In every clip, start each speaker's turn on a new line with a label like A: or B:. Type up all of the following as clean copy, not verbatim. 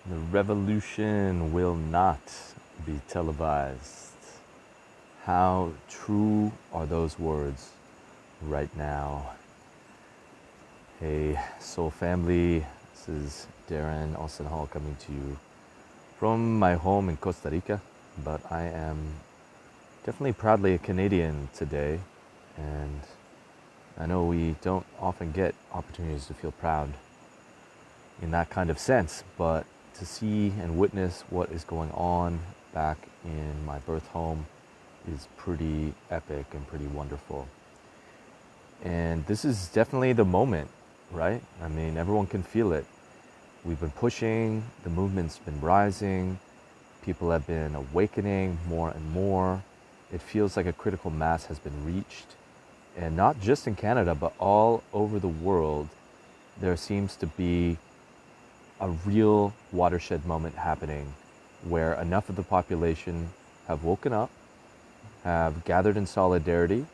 A: The revolution will not be televised. How true are those words right now? Hey, Soul Family, this is Darren Austin Hall coming to you from my home in Costa Rica, but I am definitely proudly a Canadian today, and I know we don't often get opportunities to feel proud in that kind of sense, but to see and witness what is going on back in my birth home is pretty epic and pretty wonderful. And this is definitely the moment, right? I mean, everyone can feel it. We've been pushing, the movement's been rising, people have been awakening more and more. It feels like a critical mass has been reached. And not just in Canada, but all over the world, there seems to be a real watershed moment happening where enough of the population have woken up, have gathered in solidarity,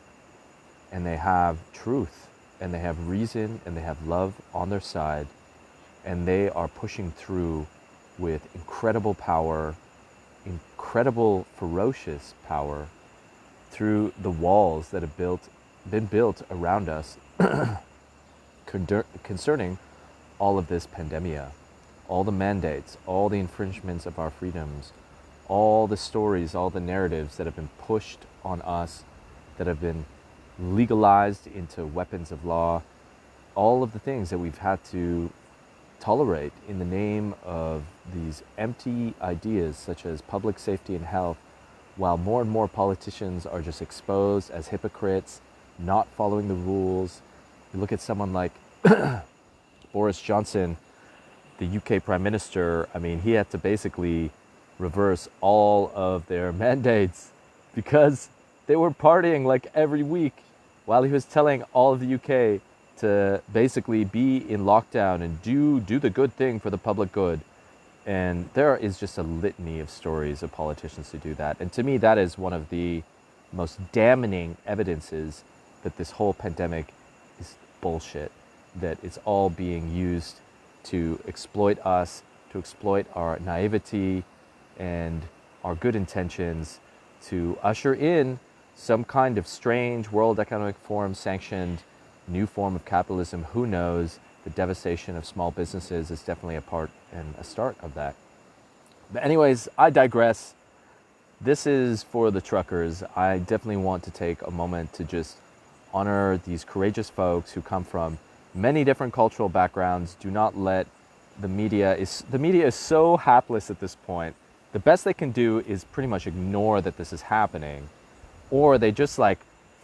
A: and they have truth, and they have reason, and they have love on their side, and they are pushing through with incredible power, incredible ferocious power through the walls that have been built around us concerning all of this pandemia, all the mandates, all the infringements of our freedoms, all the stories, all the narratives that have been pushed on us, that have been legalized into weapons of law, all of the things that we've had to tolerate in the name of these empty ideas such as public safety and health, while more and more politicians are just exposed as hypocrites, not following the rules. You look at someone like Boris Johnson, the UK Prime Minister. I mean, he had to basically reverse all of their mandates because they were partying like every week while he was telling all of the UK to basically be in lockdown and do the good thing for the public good. And there is just a litany of stories of politicians who do that. And to me, that is one of the most damning evidences that this whole pandemic is bullshit, that it's all being used to exploit us, to exploit our naivety and our good intentions, to usher in some kind of strange World Economic Forum sanctioned new form of capitalism. Who knows? The devastation of small businesses is definitely a part and a start of that. But anyways, I digress. This is for the truckers. I definitely want to take a moment to just honor these courageous folks who come from many different cultural backgrounds. Do not let the media is so hapless at this point. The best they can do is pretty much ignore that this is happening, or they just like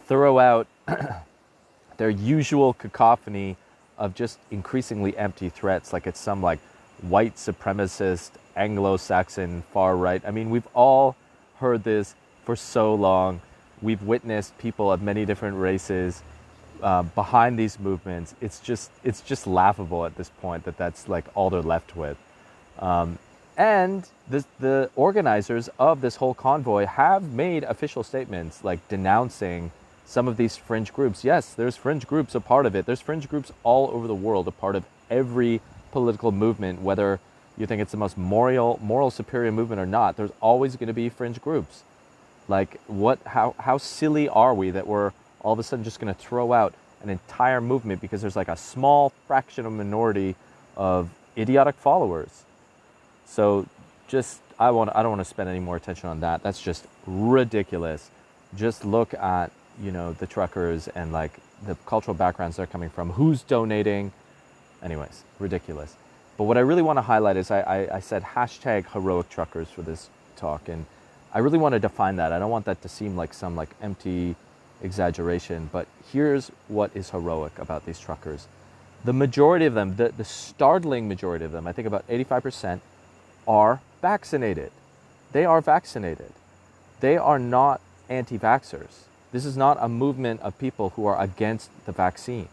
A: throw out their usual cacophony of just increasingly empty threats, like it's some like white supremacist Anglo-Saxon far right. I mean, we've all heard this for so long. We've witnessed people of many different races behind these movements. It's just laughable at this point that that's like all they're left with. And the organizers of this whole convoy have made official statements like denouncing some of these fringe groups. Yes, there's fringe groups a part of it. There's fringe groups all over the world, a part of every political movement, whether you think it's the most moral superior movement or not. There's always going to be fringe groups. Like how silly are we that we're all of a sudden just going to throw out an entire movement because there's like a small fraction of minority of idiotic followers. So just I don't want to spend any more attention on that. That's just ridiculous. Just look at, the truckers and like the cultural backgrounds they're coming from, who's donating. Anyways, ridiculous. But what I really want to highlight is I said hashtag heroic truckers for this talk, and I really want to define that. I don't want that to seem like some like empty exaggeration, but here's what is heroic about these truckers. The majority of them, the startling majority of them, I think about 85%, are vaccinated. They are vaccinated. They are not anti-vaxxers. This is not a movement of people who are against the vaccine.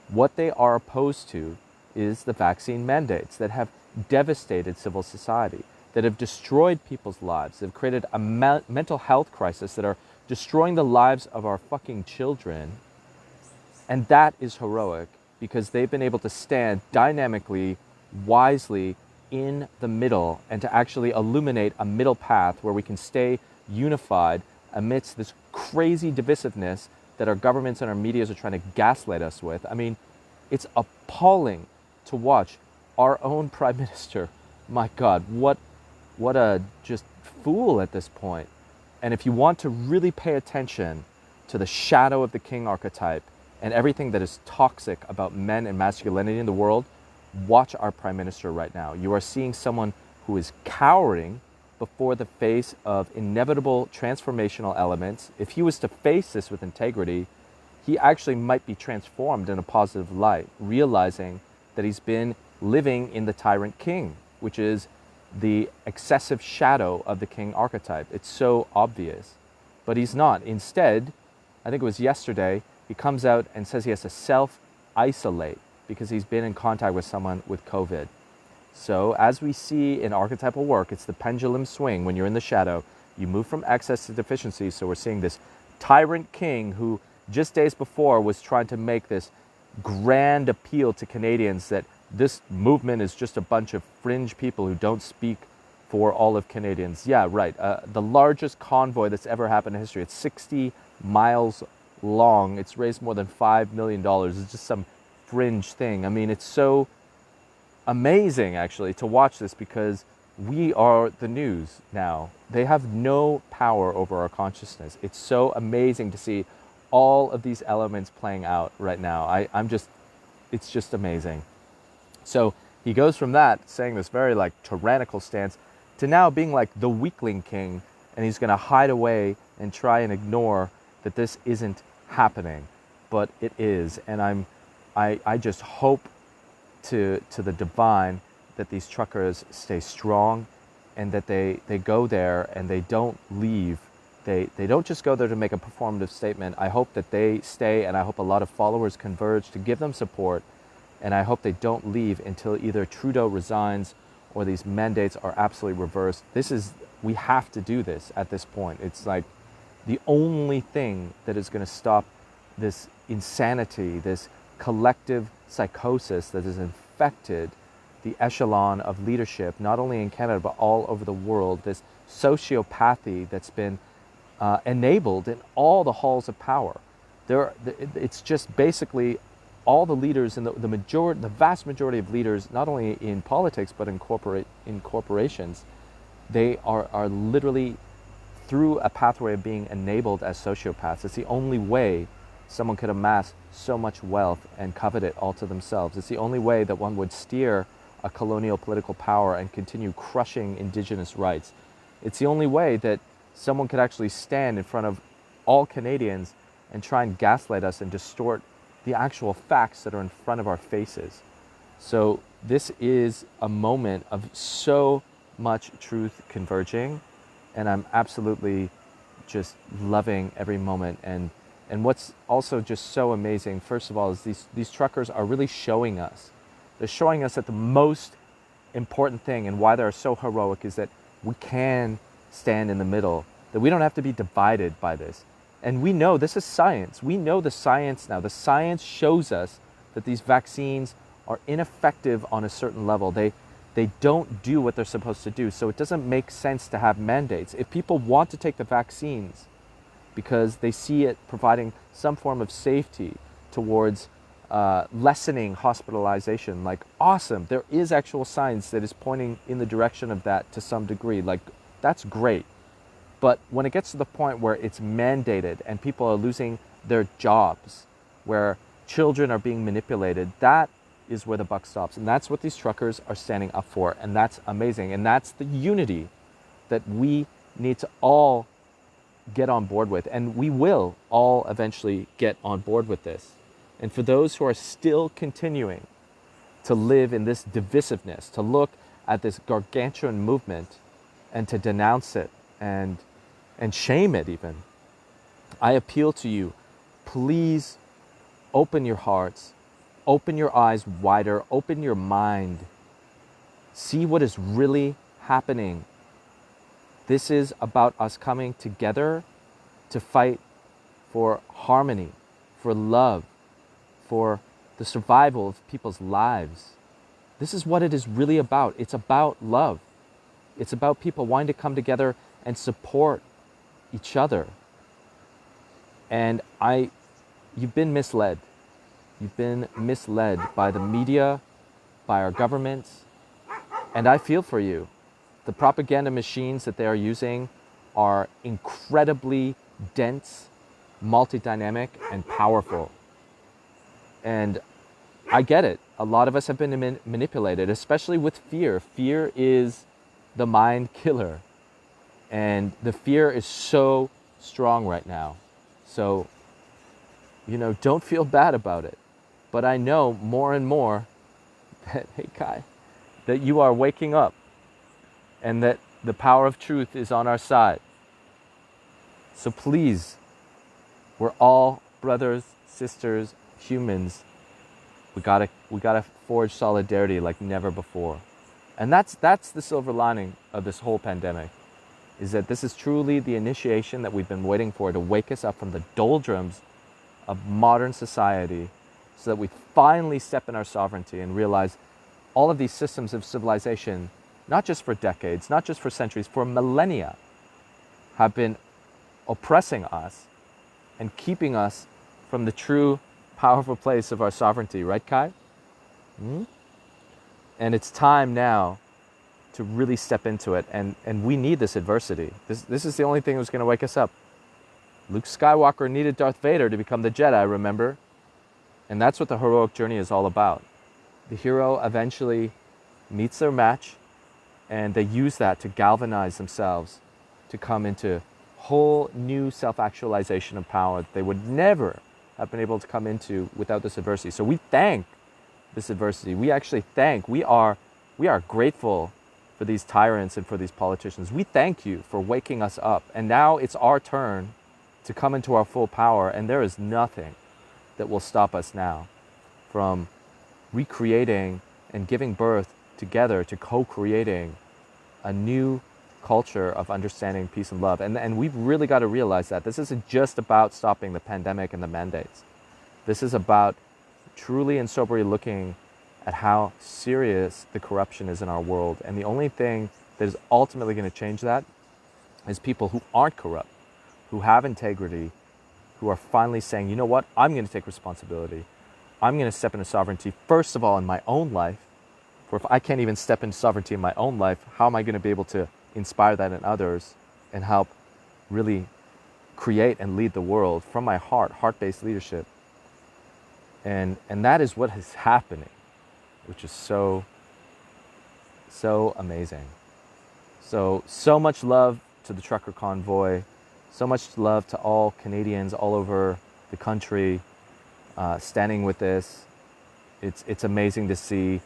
A: What they are opposed to is the vaccine mandates that have devastated civil society, that have destroyed people's lives, that have created a mental health crisis, that are destroying the lives of our fucking children. And that is heroic because they've been able to stand dynamically, wisely, in the middle and to actually illuminate a middle path where we can stay unified amidst this crazy divisiveness that our governments and our medias are trying to gaslight us with. I mean, it's appalling to watch our own prime minister. My God, what a just fool at this point. And if you want to really pay attention to the shadow of the king archetype and everything that is toxic about men and masculinity in the world, watch our prime minister right now. You are seeing someone who is cowering before the face of inevitable transformational elements. If he was to face this with integrity, he actually might be transformed in a positive light, realizing that he's been living in the tyrant king, which is the excessive shadow of the king archetype. It's so obvious, but he's not. Instead, I think it was yesterday, he comes out and says he has to self-isolate because he's been in contact with someone with COVID. So as we see in archetypal work, it's the pendulum swing. When you're in the shadow, you move from excess to deficiency. So we're seeing this tyrant king who just days before was trying to make this grand appeal to Canadians that this movement is just a bunch of fringe people who don't speak for all of Canadians. Yeah, right. The largest convoy that's ever happened in history. It's 60 miles long. It's raised more than $5 million. It's just some fringe thing. I mean, it's so amazing actually to watch this because we are the news now. They have no power over our consciousness. It's so amazing to see all of these elements playing out right now. It's just amazing. So he goes from that, saying this very like tyrannical stance, to now being like the weakling king, and he's going to hide away and try and ignore that this isn't happening, but it is. And I just hope to the divine that these truckers stay strong and that they go there and they don't leave. They don't just go there to make a performative statement. I hope that they stay, and I hope a lot of followers converge to give them support. And I hope they don't leave until either Trudeau resigns or these mandates are absolutely reversed. We have to do this at this point. It's like the only thing that is going to stop this insanity, this collective psychosis that has infected the echelon of leadership, not only in Canada, but all over the world, this sociopathy that's been enabled in all the halls of power. It's just basically all the leaders and the vast majority of leaders, not only in politics, but in corporations, they are literally through a pathway of being enabled as sociopaths. It's the only way someone could amass so much wealth and covet it all to themselves. It's the only way that one would steer a colonial political power and continue crushing Indigenous rights. It's the only way that someone could actually stand in front of all Canadians and try and gaslight us and distort the actual facts that are in front of our faces. So this is a moment of so much truth converging, and I'm absolutely just loving every moment. And what's also just so amazing, first of all, is these truckers are really showing us. They're showing us that the most important thing and why they're so heroic is that we can stand in the middle, that we don't have to be divided by this. And we know this is science. We know the science now. The science shows us that these vaccines are ineffective on a certain level. They don't do what they're supposed to do. So it doesn't make sense to have mandates. If people want to take the vaccines because they see it providing some form of safety towards lessening hospitalization, like awesome. There is actual science that is pointing in the direction of that to some degree. Like that's great. But when it gets to the point where it's mandated and people are losing their jobs, where children are being manipulated, that is where the buck stops. And that's what these truckers are standing up for. And that's amazing. And that's the unity that we need to all get on board with. And we will all eventually get on board with this. And for those who are still continuing to live in this divisiveness, to look at this gargantuan movement and to denounce it and shame it even, I appeal to you, please open your hearts, open your eyes wider, open your mind, see what is really happening. This is about us coming together to fight for harmony, for love, for the survival of people's lives. This is what it is really about. It's about love. It's about people wanting to come together and support each other. And you've been misled. You've been misled by the media, by our governments, and I feel for you. The propaganda machines that they are using are incredibly dense, multi-dynamic, and powerful. And I get it. A lot of us have been manipulated, especially with fear. Fear is the mind killer. And the fear is so strong right now. So, don't feel bad about it. But I know more and more that, hey Kai, that you are waking up and that the power of truth is on our side. So please, we're all brothers, sisters, humans. We gotta forge solidarity like never before. And that's the silver lining of this whole pandemic, is that this is truly the initiation that we've been waiting for, to wake us up from the doldrums of modern society, so that we finally step in our sovereignty and realize all of these systems of civilization, not just for decades, not just for centuries, for millennia, have been oppressing us and keeping us from the true powerful place of our sovereignty, right, Kai? And it's time now to really step into it, and we need this adversity. This is the only thing that's going to wake us up. Luke Skywalker needed Darth Vader to become the Jedi, remember? And that's what the heroic journey is all about. The hero eventually meets their match, and they use that to galvanize themselves to come into whole new self-actualization of power that they would never have been able to come into without this adversity. So we thank this adversity. We are grateful for these tyrants and for these politicians. We thank you for waking us up. And now it's our turn to come into our full power, and there is nothing that will stop us now from recreating and giving birth together to co-creating a new culture of understanding, peace, and love. And we've really got to realize that this isn't just about stopping the pandemic and the mandates. This is about truly and soberly looking at how serious the corruption is in our world. And the only thing that is ultimately going to change that is people who aren't corrupt, who have integrity, who are finally saying, you know what, I'm going to take responsibility. I'm going to step into sovereignty, first of all, in my own life. For if I can't even step into sovereignty in my own life, how am I going to be able to inspire that in others and help really create and lead the world from my heart-based leadership? And that is what is happening, which is so amazing. So much love to the trucker convoy. So much love to all Canadians all over the country standing with this. It's amazing to see.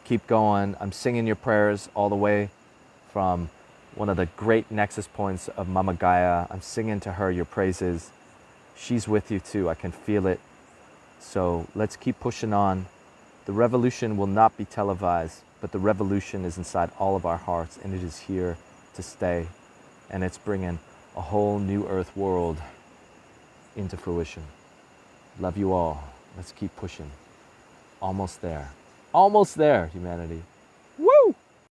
A: Keep going. I'm singing your prayers all the way from one of the great nexus points of Mama Gaia. I'm singing to her your praises. She's with you too. I can feel it. So let's keep pushing on. The revolution will not be televised, but the revolution is inside all of our hearts, and it is here to stay. And it's bringing a whole new earth world into fruition. Love you all. Let's keep pushing. Almost there. Almost there, humanity. Woo!